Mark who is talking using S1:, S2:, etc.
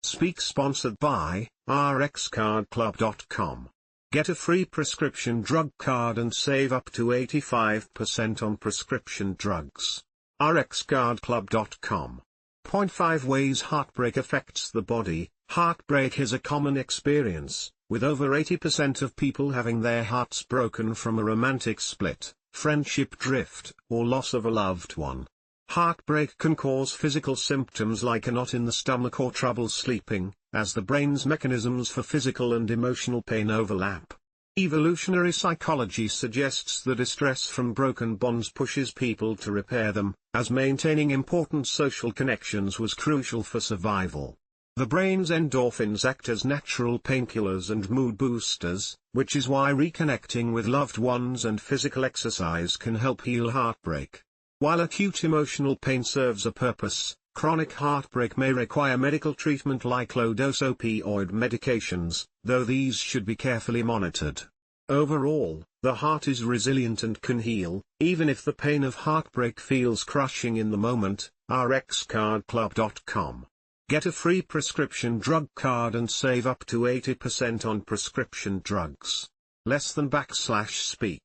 S1: Speak sponsored by rxcardclub.com. Get a free prescription drug card and save up to 85% on prescription drugs. rxcardclub.com. 5 Ways Heartbreak Affects the Body. Heartbreak is a common experience, with over 80% of people having their hearts broken from a romantic split, friendship drift, or loss of a loved one. Heartbreak can cause physical symptoms like a knot in the stomach or trouble sleeping, as the brain's mechanisms for physical and emotional pain overlap. Evolutionary psychology suggests the distress from broken bonds pushes people to repair them, as maintaining important social connections was crucial for survival. The brain's endorphins act as natural painkillers and mood boosters, which is why reconnecting with loved ones and physical exercise can help heal heartbreak. While acute emotional pain serves a purpose, chronic heartbreak may require medical treatment like low-dose opioid medications, though these should be carefully monitored. Overall, the heart is resilient and can heal, even if the pain of heartbreak feels crushing in the moment. rxcardclub.com. Get a free prescription drug card and save up to 80% on prescription drugs. Less than /speak.